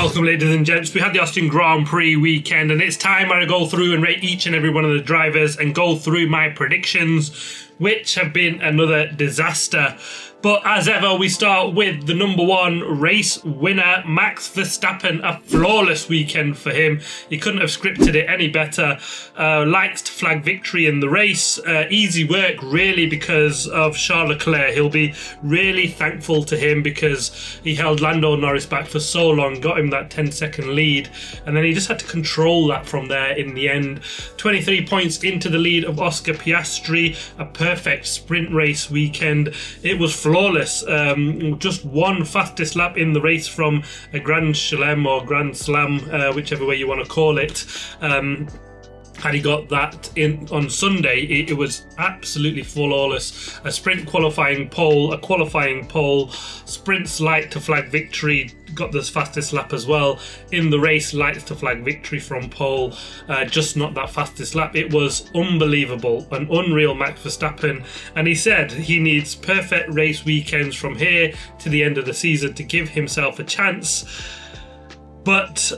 Welcome, ladies and gents. We had the Austrian Grand Prix weekend, and it's time I go through and rate each and every one of the drivers and go through my predictions, which have been another disaster. But as ever, we start with the number one race winner, Max Verstappen. A flawless weekend for him. He couldn't have scripted it any better. Likes to flag victory in the race. Easy work, really, because of Charles Leclerc. He'll be really thankful to him because he held Lando Norris back for so long, got him that 10-second lead, and then he just had to control that from there in the end. 23 points into the lead of Oscar Piastri. A perfect sprint race weekend. It was flawless. Just one fastest lap in the race from a Grand Chelem or Grand Slam, whichever way you want to call it. Had he got that in on Sunday, it was absolutely flawless. A sprint qualifying pole, a qualifying pole, sprints light to flag victory, got the fastest lap as well. In the race, lights to flag victory from pole, just not that fastest lap. It was unbelievable, an unreal Max Verstappen. And he said he needs perfect race weekends from here to the end of the season to give himself a chance. But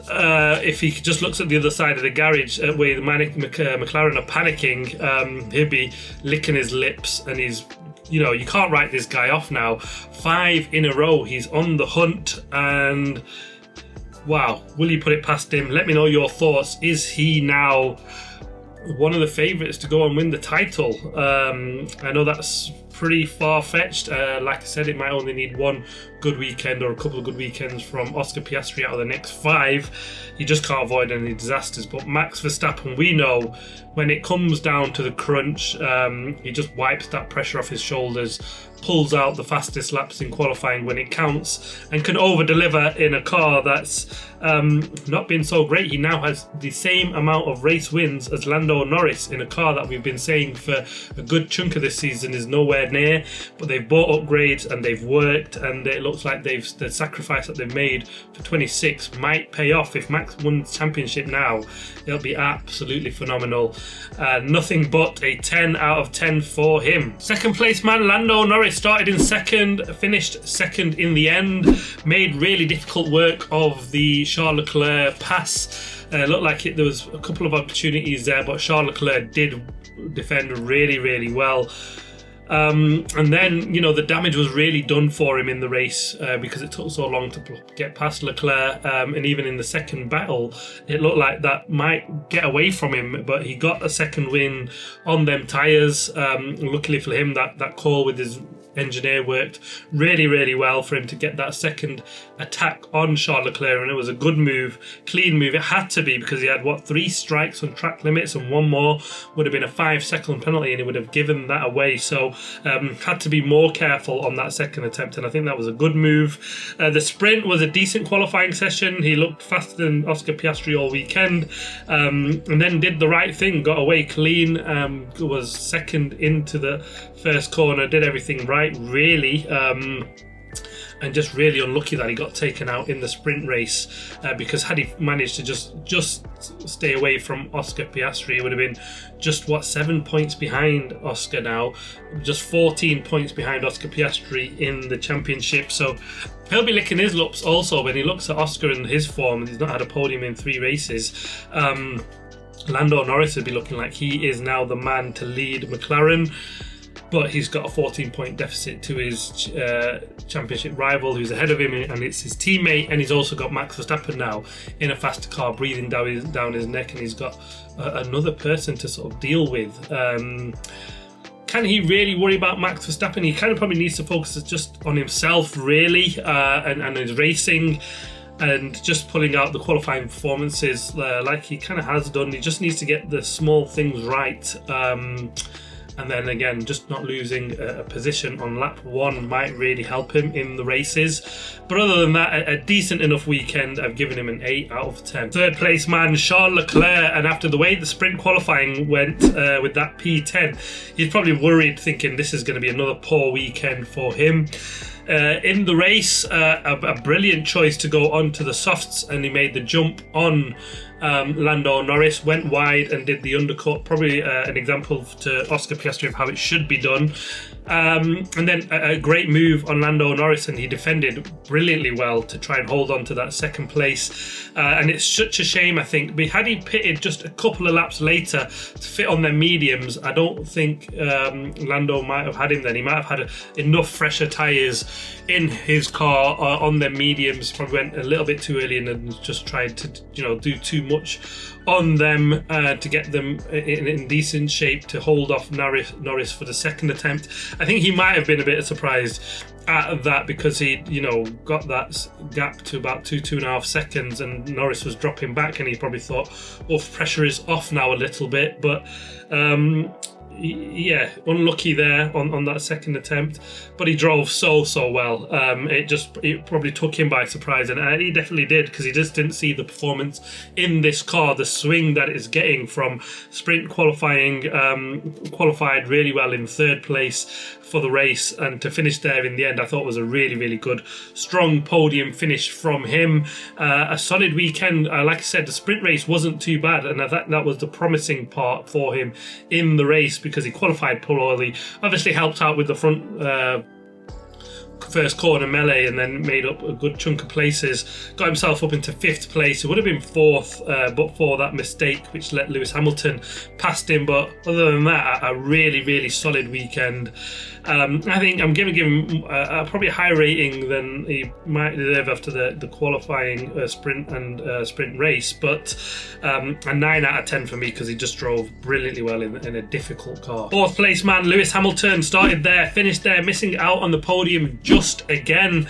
if he just looks at the other side of the garage where the McLaren are panicking, he'll be licking his lips, and he's, you can't write this guy off now. 5 in a row, he's on the hunt, and wow, will you put it past him? Let me know your thoughts. Is he now one of the favourites to go and win the title? I know that's pretty far-fetched. Like I said, it might only need one good weekend or a couple of good weekends from Oscar Piastri out of the next 5. You just can't avoid any disasters. But Max Verstappen, we know when it comes down to the crunch, he just wipes that pressure off his shoulders, pulls out the fastest laps in qualifying when it counts, and can over-deliver in a car that's not been so great. He now has the same amount of race wins as Lando Norris in a car that we've been saying for a good chunk of this season is nowhere near. But they've bought upgrades and they've worked, and it looks like the sacrifice that they've made for 26 might pay off. If Max won the championship now, it'll be absolutely phenomenal. Nothing but a 10 out of 10 for him. Second place man, Lando Norris, started in second, finished second in the end, made really difficult work of the Charles Leclerc pass. Looked like there was a couple of opportunities there, but Charles Leclerc did defend really, really well. And then, the damage was really done for him in the race because it took so long to get past Leclerc. And even in the second battle, it looked like that might get away from him, but he got a second win on them tyres. Luckily for him, that call with his engineer worked really, really well for him to get that second attack on Charles Leclerc, and it was a good move, clean move. It had to be, because he had 3 strikes on track limits, and one more would have been a 5-second penalty and he would have given that away. So had to be more careful on that second attempt, and I think that was a good move. The sprint was a decent qualifying session. He looked faster than Oscar Piastri all weekend, and then did the right thing, got away clean, was second into the first corner, did everything right, really, and just really unlucky that he got taken out in the sprint race, because had he managed to just stay away from Oscar Piastri, it would have been just 7 points behind Oscar now, just 14 points behind Oscar Piastri in the championship. So he'll be licking his lips also when he looks at Oscar and his form. He's not had a podium in 3 races. Lando Norris would be looking like he is now the man to lead McLaren, but he's got a 14-point deficit to his championship rival who's ahead of him, and it's his teammate. And he's also got Max Verstappen now in a faster car breathing down his neck, and he's got another person to sort of deal with. Can he really worry about Max Verstappen? He kind of probably needs to focus just on himself, really, and his racing, and just pulling out the qualifying performances like he kind of has done. He just needs to get the small things right. And then again, just not losing a position on lap 1 might really help him in the races. But other than that, a decent enough weekend. I've given him an 8 out of 10. Third place man, Charles Leclerc, and after the way the sprint qualifying went with that P10, he's probably worried, thinking this is going to be another poor weekend for him. In the race, a brilliant choice to go onto the softs, and he made the jump on Lando Norris, went wide and did the undercut, probably an example to Oscar Piastri of how it should be done. And then a great move on Lando Norris, and he defended brilliantly well to try and hold on to that second place. And it's such a shame, I think, but had he pitted just a couple of laps later to fit on their mediums, I don't think Lando might have had him then. He might have had enough fresher tyres in his car on their mediums, probably went a little bit too early and then just tried to do too much on them to get them in decent shape to hold off Norris for the second attempt. I think he might have been a bit surprised at that because he got that gap to about 2.5 seconds, and Norris was dropping back, and he probably thought, oh, pressure is off now a little bit. But yeah, unlucky there on that second attempt, but he drove so well. It probably took him by surprise, and he definitely did, because he just didn't see the performance in this car, the swing that it's getting from sprint qualifying. Qualified really well in third place for the race, and to finish there in the end, I thought was a really good, strong podium finish from him. A solid weekend. Like I said, the sprint race wasn't too bad, and I thought that was the promising part for him in the race, because he qualified poorly, obviously helped out with the front first corner melee, and then made up a good chunk of places, got himself up into 5th place. It would have been 4th but for that mistake which let Lewis Hamilton past him. But other than that, a really solid weekend. I think I'm going to give him probably a higher rating than he might deserve after the qualifying sprint and sprint race, but a 9 out of 10 for me, because he just drove brilliantly well in a difficult car. 4th place man Lewis Hamilton started there, finished there, missing out on the podium just again.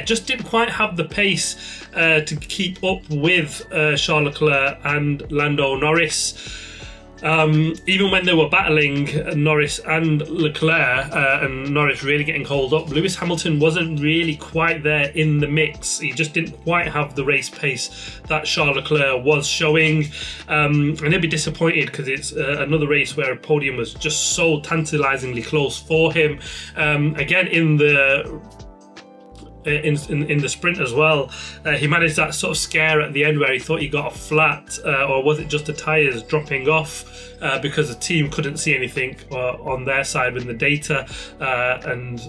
Just didn't quite have the pace to keep up with Charles Leclerc and Lando Norris. Even when they were battling, Norris and Leclerc, and Norris really getting holed up, Lewis Hamilton wasn't really quite there in the mix. He just didn't quite have the race pace that Charles Leclerc was showing, and he'll be disappointed, because it's another race where a podium was just so tantalisingly close for him. Again, in the sprint as well, he managed that sort of scare at the end where he thought he got a flat, or was it just the tyres dropping off because the team couldn't see anything on their side with the data, and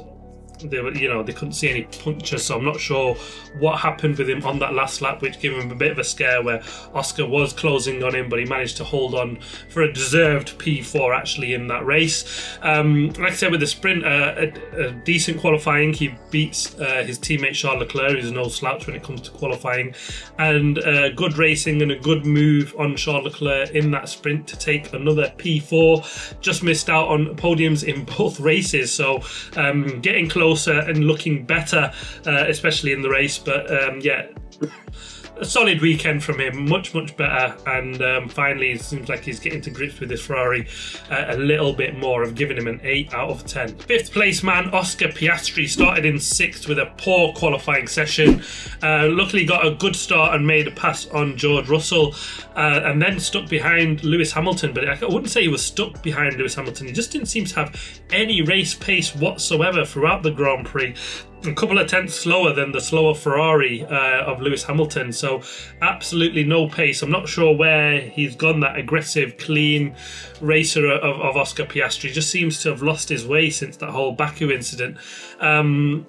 they couldn't see any punctures, so I'm not sure what happened with him on that last lap, which gave him a bit of a scare where Oscar was closing on him, but he managed to hold on for a deserved P4 actually in that race. Like I said, with the sprint, a decent qualifying. He beats his teammate Charles Leclerc, who's no slouch when it comes to qualifying, and good racing and a good move on Charles Leclerc in that sprint to take another P4. Just missed out on podiums in both races, so getting closer and looking better, especially in the race. But a solid weekend from him, much better, and finally it seems like he's getting to grips with this Ferrari a little bit more. I've given him an 8 out of 10. 5th place man Oscar Piastri started in 6th with a poor qualifying session. Luckily got a good start and made a pass on George Russell, and then stuck behind Lewis Hamilton, but I wouldn't say he was stuck behind Lewis Hamilton. He just didn't seem to have any race pace whatsoever throughout the Grand Prix. A couple of tenths slower than the slower Ferrari of Lewis Hamilton, so absolutely no pace. I'm not sure where he's gone, that aggressive, clean racer of Oscar Piastri. Just seems to have lost his way since that whole Baku incident, and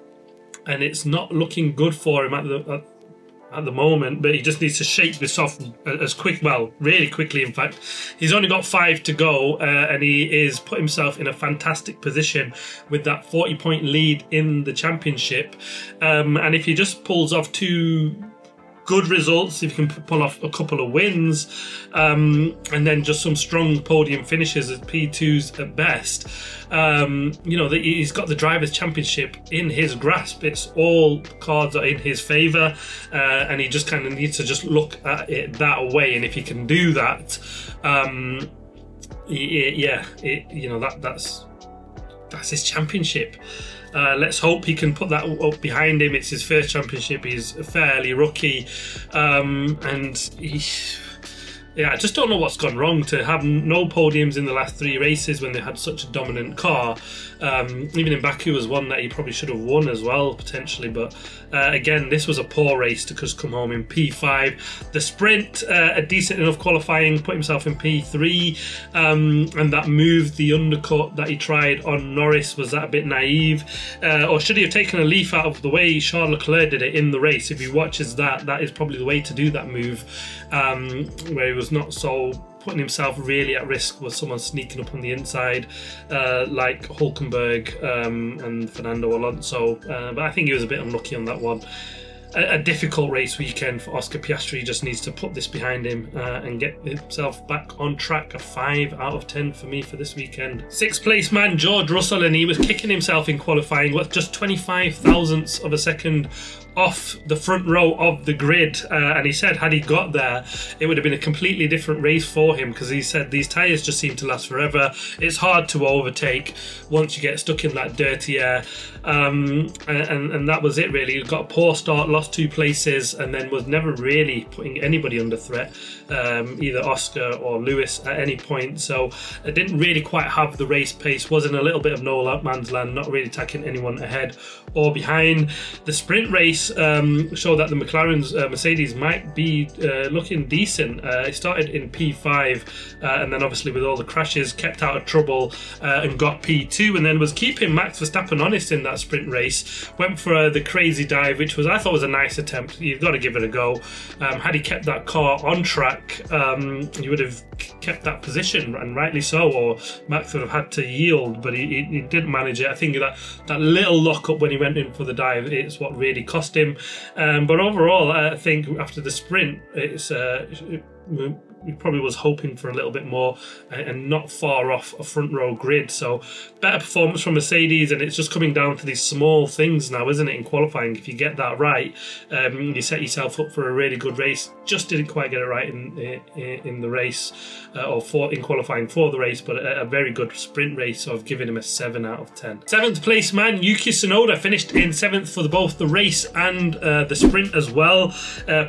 it's not looking good for him at the moment, but he just needs to shake this off really quickly. In fact, he's only got 5 to go, and he is put himself in a fantastic position with that 40-point lead in the championship, and if he just pulls off 2 good results, if you can pull off a couple of wins, and then just some strong podium finishes at P2s at best, he's got the Drivers' Championship in his grasp. It's all cards are in his favour, and he just kind of needs to just look at it that way. And if he can do that, that's his championship. Let's hope he can put that up behind him. It's his first championship. He's fairly rookie, and yeah, I just don't know what's gone wrong to have no podiums in the last 3 races when they had such a dominant car. Even in Baku was one that he probably should have won as well, potentially. But again, this was a poor race to just come home in P5. The sprint, a decent enough qualifying, put himself in P3. And that move, the undercut that he tried on Norris, was that a bit naive? Or should he have taken a leaf out of the way Charles Leclerc did it in the race? If he watches that is probably the way to do that move, where he was not so putting himself really at risk with someone sneaking up on the inside, like Hulkenberg and Fernando Alonso. But I think he was a bit unlucky on that one. A difficult race weekend for Oscar Piastri. He just needs to put this behind him and get himself back on track. A 5 out of 10 for me for this weekend. 6th place man George Russell, and he was kicking himself in qualifying. What, just 25 thousandths of a second off the front row of the grid, and he said had he got there it would have been a completely different race for him, because he said these tyres just seem to last forever. It's hard to overtake once you get stuck in that dirty air, and that was it really. He got a poor start, lost 2 places, and then was never really putting anybody under threat, either Oscar or Lewis at any point. So it didn't really quite have the race pace, was in a little bit of no man's land, not really attacking anyone ahead or behind. The sprint race showed that the McLaren's Mercedes might be looking decent. It started in P5 and then obviously with all the crashes kept out of trouble and got P2, and then was keeping Max Verstappen honest in that sprint race. Went for the crazy dive, which I thought was a nice attempt. You've got to give it a go. Had he kept that car on track, he would have kept that position, and rightly so, or Max would have had to yield, but he didn't manage it. I think that little lock-up when he went in for the dive, it's what really cost him. But overall, I think after the sprint, he probably was hoping for a little bit more and not far off a front row grid. So better performance from Mercedes, and it's just coming down to these small things now, isn't it, in qualifying? If you get that right, you set yourself up for a really good race. Just didn't quite get it right in the race, or in qualifying for the race, but a very good sprint race, so I've given him a 7 out of 10. 7th place man Yuki Tsunoda finished in 7th for both the race and the sprint as well.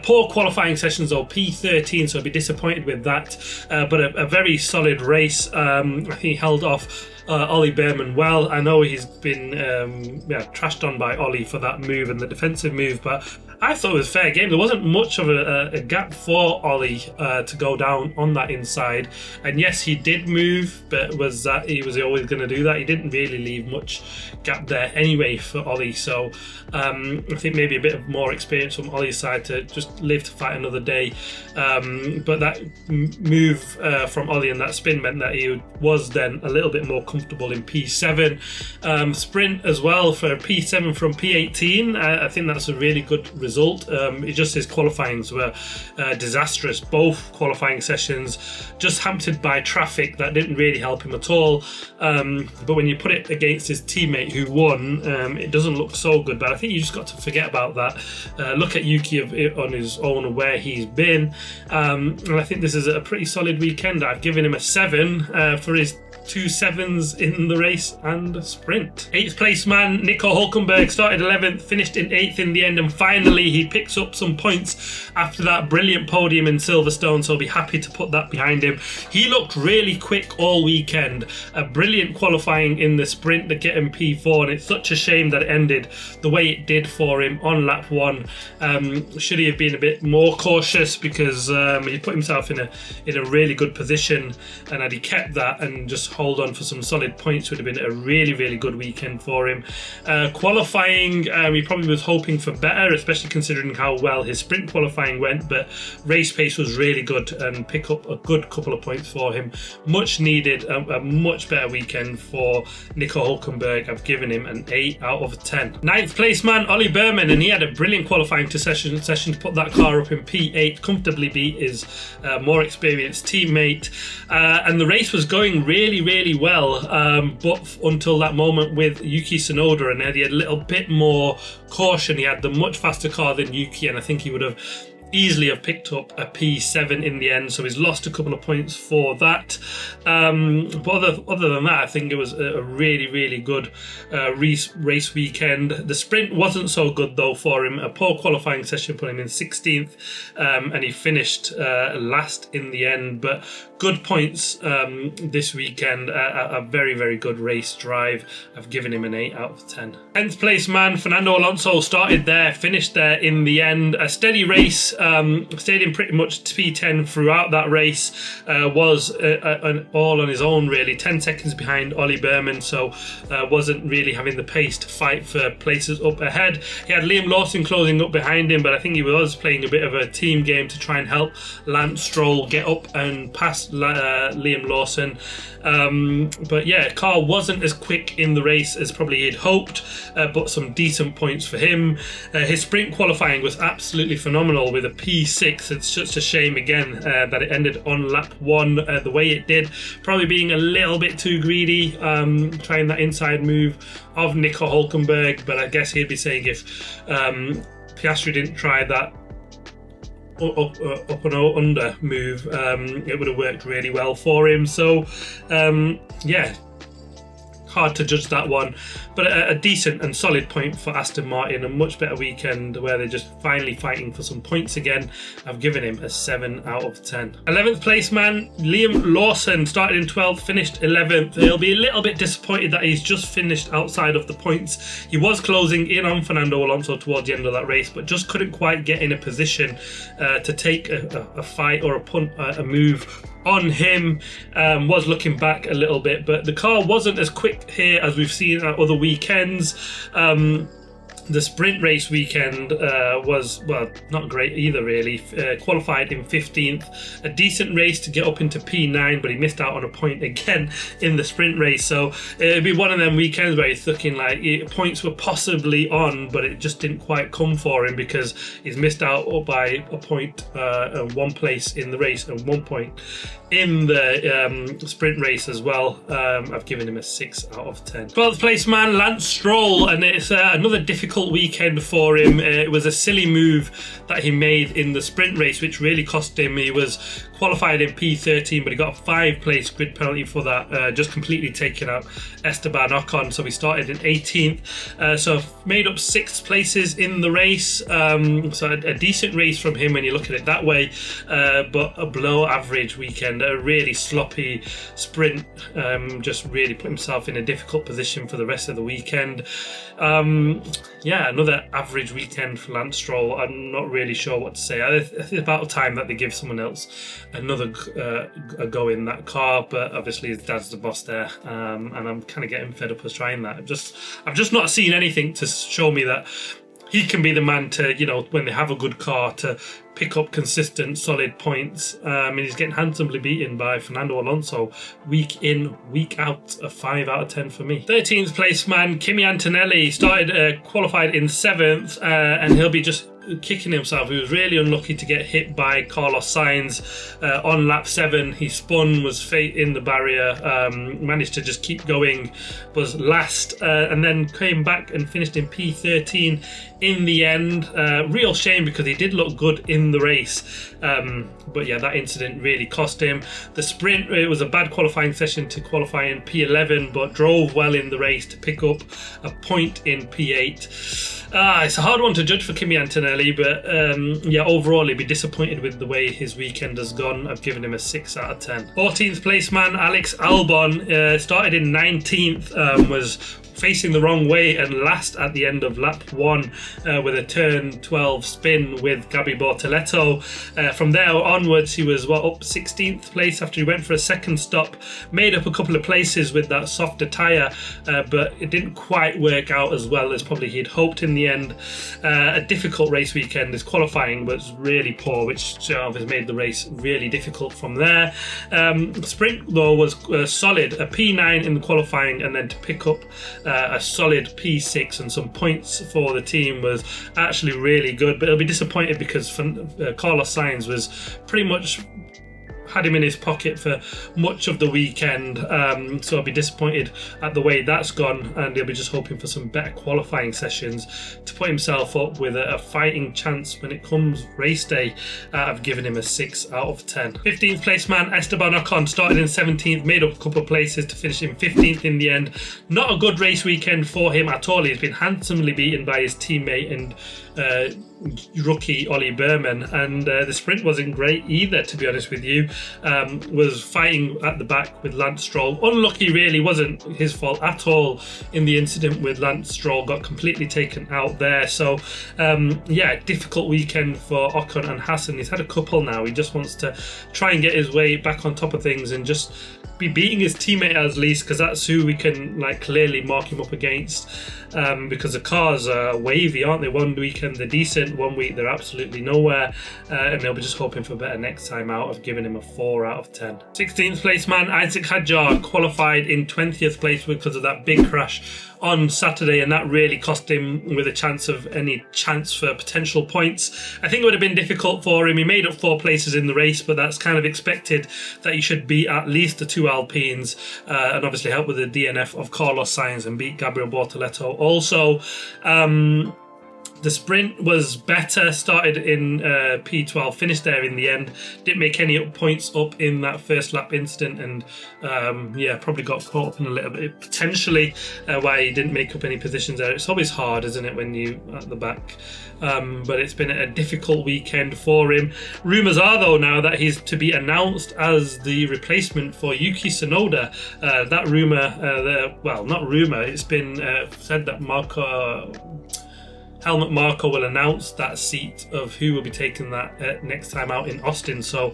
Poor qualifying sessions, though, P13, so I'd be disappointed with that, but a very solid race. I think he held off Ollie Behrman well. I know he's been trashed on by Ollie for that move and the defensive move, but I thought it was fair game. There wasn't much of a gap for Ollie to go down on that inside, and yes, he did move, but was he always going to do that? He didn't really leave much gap there anyway for Ollie, so I think maybe a bit of more experience from Ollie's side to just live to fight another day, but that move from Ollie and that spin meant that he was then a little bit more comfortable in P7. Sprint as well for P7 from P18. I think that's a really good result. It just his qualifyings were disastrous. Both qualifying sessions just hampered by traffic that didn't really help him at all. But when you put it against his teammate who won, it doesn't look so good. But I think you just got to forget about that. Look at Yuki on his own, where he's been. And I think this is a pretty solid weekend. I've given him a 7 for his 2 7s in the race and sprint. 8th place man Nico Hulkenberg started 11th, finished in 8th in the end, and finally he picks up some points after that brilliant podium in Silverstone, so I'll be happy to put that behind him. He looked really quick all weekend. A brilliant qualifying in the sprint to get him P4, and it's such a shame that it ended the way it did for him on lap 1. Should he have been a bit more cautious, because he put himself in a really good position, and had he kept that and just hold on for some solid points, would have been a really, really good weekend for him. Qualifying, he probably was hoping for better, especially considering how well his sprint qualifying went, but race pace was really good and pick up a good couple of points for him. Much needed, a much better weekend for Nico Hulkenberg. I've given him an 8 out of 10. 9th place man Ollie Behrman, and he had a brilliant qualifying session to put that car up in P8, comfortably beat his more experienced teammate, and the race was going really well, but until that moment with Yuki Tsunoda, and he had a little bit more caution. He had the much faster car than Yuki, and I think he would have easily have picked up a P7 in the end, so he's lost a couple of points for that. But other than that, I think it was a really good race weekend. The sprint wasn't so good though for him. A poor qualifying session put him in 16th, and he finished last in the end. But good points this weekend. A very good race drive. I've given him an 8 out of 10. 10th place man, Fernando Alonso, started there, finished there in the end. A steady race. Stayed in pretty much P10 throughout that race. Was all on his own really, 10 seconds behind Ollie Berman, so wasn't really having the pace to fight for places up ahead. He had Liam Lawson closing up behind him, but I think he was playing a bit of a team game to try and help Lance Stroll get up and past Liam Lawson. But yeah, car wasn't as quick in the race as probably he'd hoped, but some decent points for him. His sprint qualifying was absolutely phenomenal with a P6. It's just a shame again that it ended on lap 1 the way it did, probably being a little bit too greedy, trying that inside move of Nico Hülkenberg. But I guess he'd be saying if Piastri didn't try that up and under move, it would have worked really well for him. So yeah, hard to judge that one, but a decent and solid point for Aston Martin. A much better weekend where they're just finally fighting for some points again. I've given him a 7 out of 10. 11th place man, Liam Lawson, started in 12th, finished 11th. He'll be a little bit disappointed that he's just finished outside of the points. He was closing in on Fernando Alonso towards the end of that race, but just couldn't quite get in a position to take a fight or a move on him. Was looking back a little bit, but the car wasn't as quick here as we've seen at other weekends. The sprint race weekend was, well, not great either really. Qualified in 15th, a decent race to get up into P9, but he missed out on a point again in the sprint race. So it'd be one of them weekends where he's looking like points were possibly on, but it just didn't quite come for him because he's missed out by a point, and 1 place in the race and 1 point in the sprint race as well. I've given him a 6 out of 10. 12th place man, Lance Stroll, and it's another difficult weekend for him. It was a silly move that he made in the sprint race which really cost him. He was qualified in P13, but he got a 5-place grid penalty for that, just completely taking out Esteban Ocon, so he started in 18th, so made up 6 places in the race. So a decent race from him when you look at it that way, but a below average weekend, a really sloppy sprint, just really put himself in a difficult position for the rest of the weekend. Yeah, another average weekend for Lance Stroll. I'm not really sure what to say. I think it's about time that they give someone else another a go in that car, but obviously his dad's the boss there, and I'm kind of getting fed up with trying that. I've just not seen anything to show me that he can be the man to, you know, when they have a good car, to pick up consistent, solid points. And he's getting handsomely beaten by Fernando Alonso week in, week out. A 5 out of 10 for me. 13th place man, Kimi Antonelli, started qualified in 7th, and he'll be just kicking himself. He was really unlucky to get hit by Carlos Sainz on lap 7. He spun, was in the barrier, managed to just keep going, was last, and then came back and finished in P13 in the end. Real shame because he did look good in the race, but yeah, that incident really cost him. The sprint, it was a bad qualifying session to qualify in P11, but drove well in the race to pick up a point in P8. It's a hard one to judge for Kimi Antonelli, but yeah, overall he'd be disappointed with the way his weekend has gone. I've given him a 6 out of 10. 14th place man, Alex Albon, started in 19th, was facing the wrong way and last at the end of lap 1 with a turn 12 spin with Gabi Bortoleto. From there onwards he was up 16th place after he went for a second stop, made up a couple of places with that softer tyre, but it didn't quite work out as well as probably he'd hoped in the end. A difficult race weekend. His qualifying was really poor, which has made the race really difficult from there. Sprint though was solid, a P9 in the qualifying, and then to pick up a solid P6 and some points for the team was actually really good. But he'll be disappointed because Carlos Sainz was pretty much had him in his pocket for much of the weekend, so I'll be disappointed at the way that's gone, and he'll be just hoping for some better qualifying sessions to put himself up with a fighting chance when it comes race day. I've given him a 6 out of 10. 15th place man Esteban Ocon started in 17th, made up a couple of places to finish in 15th in the end. Not a good race weekend for him at all. He's been handsomely beaten by his teammate and rookie Ollie Berman, and the sprint wasn't great either, to be honest with you. Was fighting at the back with Lance Stroll. Unlucky, really, wasn't his fault at all in the incident with Lance Stroll, got completely taken out there. So yeah, difficult weekend for Ocon and Hassan. He's had a couple now. He just wants to try and get his way back on top of things and just be beating his teammate at least, because that's who we can like clearly mark him up against, because the cars are wavy, aren't they? One weekend they're decent, one week they're absolutely nowhere, and they'll be just hoping for better next time out. I've given him a 4 out of 10. 16th place man Isaac Hadjar qualified in 20th place because of that big crash on Saturday, and that really cost him with a chance of any chance for potential points. I think it would have been difficult for him. He made up 4 places in the race, but that's kind of expected that he should beat at least the 2 Alpines, and obviously help with the DNF of Carlos Sainz and beat Gabriel Bortoleto also. The sprint was better, started in P12, finished there in the end. Didn't make any points up in that first lap incident, and yeah, probably got caught up in a little bit potentially why he didn't make up any positions there. It's always hard, isn't it, when you at the back? But it's been a difficult weekend for him. Rumours are though now that he's to be announced as the replacement for Yuki Tsunoda. That rumour, well, not rumour, it's been said that Helmut Marko will announce that seat of who will be taking that next time out in Austin. So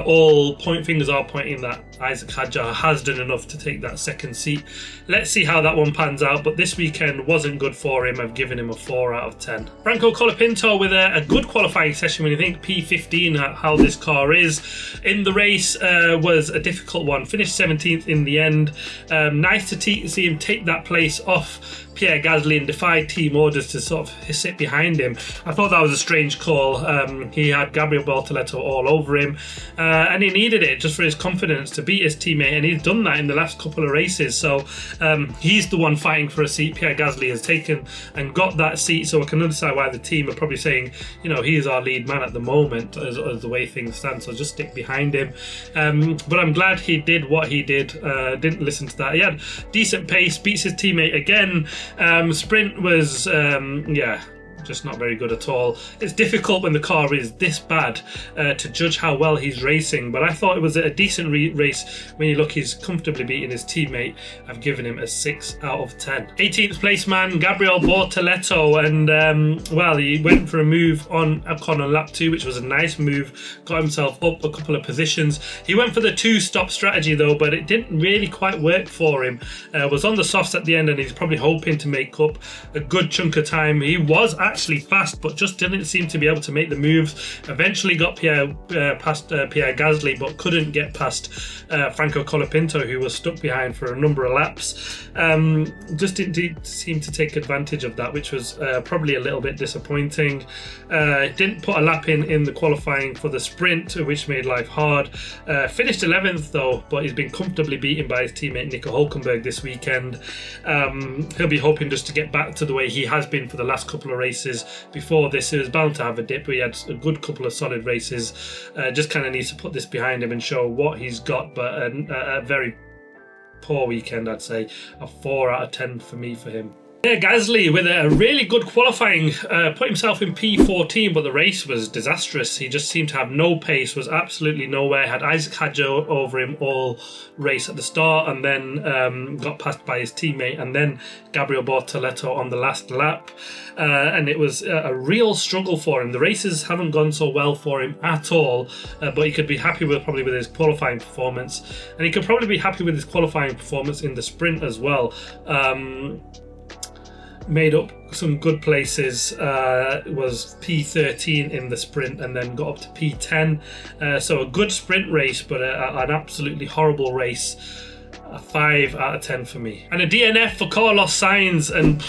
all fingers are pointing that Isaac Hadjar has done enough to take that second seat. Let's see how that one pans out, but this weekend wasn't good for him. I've given him a 4 out of 10. Franco Colapinto with a good qualifying session when you think P15 how this car is. In the race was a difficult one. Finished 17th in the end. Nice to see him take that place off Pierre Gasly and defied team orders to sort of sit behind him. I thought that was a strange call. He had Gabriel Bortoleto all over him, and he needed it just for his confidence to beat his teammate, and he's done that in the last couple of races. So he's the one fighting for a seat. Pierre Gasly has taken and got that seat, so I can understand why the team are probably saying, you know, he is our lead man at the moment as the way things stand, so just stick behind him. But I'm glad he did what he did. Didn't listen to that. He had decent pace, beats his teammate again. Sprint was, yeah, just not very good at all. It's difficult when the car is this bad to judge how well he's racing, but I thought it was a decent race when you look. He's comfortably beating his teammate. I've given him a 6 out of 10. 18th place man Gabriel Bortoleto, and well, he went for a move on Ocon on lap 2, which was a nice move, got himself up a couple of positions. He went for the 2-stop strategy though, but it didn't really quite work for him. Was on the softs at the end, and he's probably hoping to make up a good chunk of time. He was actually fast, but just didn't seem to be able to make the moves. Eventually got past Pierre Gasly, but couldn't get past Franco Colapinto, who was stuck behind for a number of laps. Just didn't seem to take advantage of that, which was probably a little bit disappointing. Didn't put a lap in the qualifying for the sprint, which made life hard. Finished 11th though, but he's been comfortably beaten by his teammate Nico Hülkenberg this weekend. He'll be hoping just to get back to the way he has been for the last couple of races. Before this, he was bound to have a dip, but he had a good couple of solid races. Just kind of needs to put this behind him and show what he's got, but a very poor weekend, I'd say. A 4 out of 10 for me for him. Yeah, Gasly with a really good qualifying, put himself in P14, but the race was disastrous. He just seemed to have no pace, was absolutely nowhere. Had Isaac Hadjar over him all race at the start, and then got passed by his teammate, and then Gabriel Bortoleto on the last lap. And it was a real struggle for him. The races haven't gone so well for him at all, but he could be happy probably with his qualifying performance, and he could probably be happy with his qualifying performance in the sprint as well. Made up some good places, was P13 in the sprint and then got up to P10. So a good sprint race, but an absolutely horrible race A 5 out of 10 for me. And a DNF for Carlos Sainz, and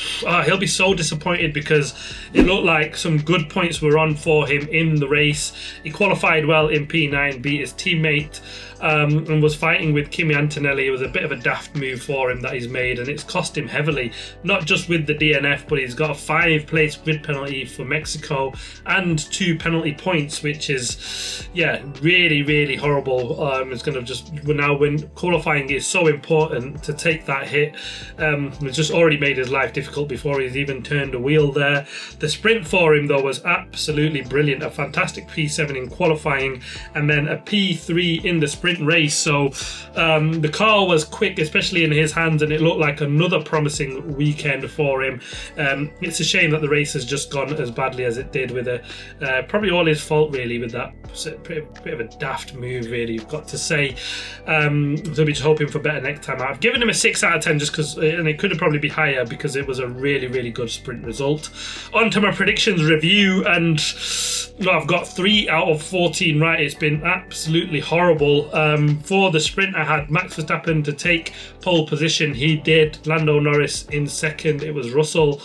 he'll be so disappointed because it looked like some good points were on for him in the race. He qualified well in P9, beat his teammate, and was fighting with Kimi Antonelli. It was a bit of a daft move for him that he's made, and it's cost him heavily, not just with the DNF, but he's got a 5-place grid penalty for Mexico and 2 penalty points, which is, yeah, really, really horrible. It's going to just, now when qualifying is so important, to take that hit, it's just already made his life difficult before he's even turned a wheel there. The sprint for him, though, was absolutely brilliant. A fantastic P7 in qualifying, and then a P3 in the sprint race. So the car was quick, especially in his hands, and it looked like another promising weekend for him. It's a shame that the race has just gone as badly as it did, with probably all his fault really, with that bit of a daft move really, you've got to say. So we're just hoping for better next time out. I've given him a 6 out of 10 just because, and it could have probably be higher because it was a really, really good sprint result. On to my predictions review, and I've got 3 out of 14 right. It's been absolutely horrible. For the sprint, I had Max Verstappen to take pole position. He did. Lando Norris in second. It was Russell.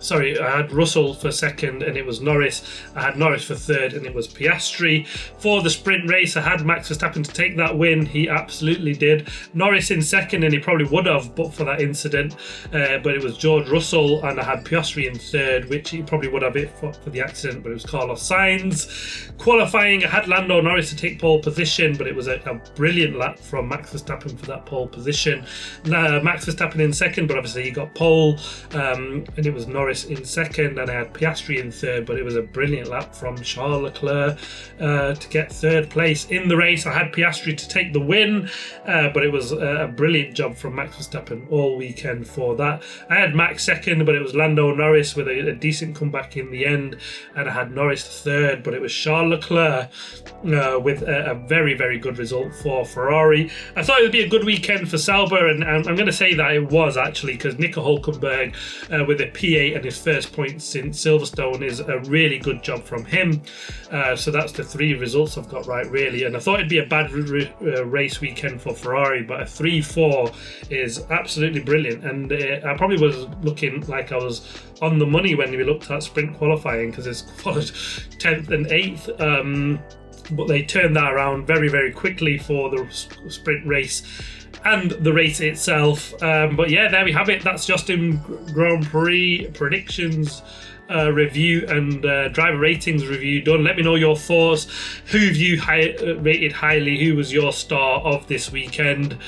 Sorry, I had Russell for second and it was Norris. I had Norris for third and it was Piastri. For the sprint race, I had Max Verstappen to take that win. He absolutely did. Norris in second, and he probably would have but for that incident. But it was George Russell, and I had Piastri in third, which he probably would have it for the accident, but it was Carlos Sainz. Qualifying, I had Lando Norris to take pole position, but it was a brilliant lap from Max Verstappen for that pole position. Max Verstappen in second, but obviously he got pole, and it was Norris in second, and I had Piastri in third, but it was a brilliant lap from Charles Leclerc to get third place in the race. I had Piastri to take the win, but it was a brilliant job from Max Verstappen all weekend for that. I had Max second, but it was Lando Norris with a decent comeback in the end, and I had Norris third, but it was Charles Leclerc with a very, very good result for Ferrari. I thought it would be a good weekend for Sauber, and I'm going to say that it was actually, because Nico Hulkenberg with a P8 and his first point since Silverstone is a really good job from him. So that's the 3 results I've got right really, and I thought it'd be a bad race weekend for Ferrari, but a 3-4 is absolutely brilliant, and I probably was looking like I was on the money when we looked at sprint qualifying, because it's followed 10th and 8th, but they turned that around very, very quickly for the sprint race and the race itself. But yeah, there we have it. That's Justin Grand Prix predictions review and driver ratings review done. Let me know your thoughts. Who have you rated highly? Who was your star of this weekend?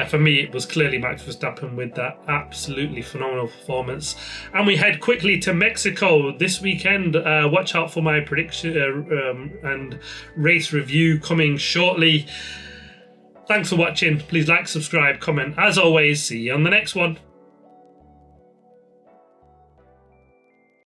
For me, it was clearly Max Verstappen with that absolutely phenomenal performance. And we head quickly to Mexico this weekend. Watch out for my prediction and race review coming shortly. Thanks for watching. Please like, subscribe, comment. As always, see you on the next one.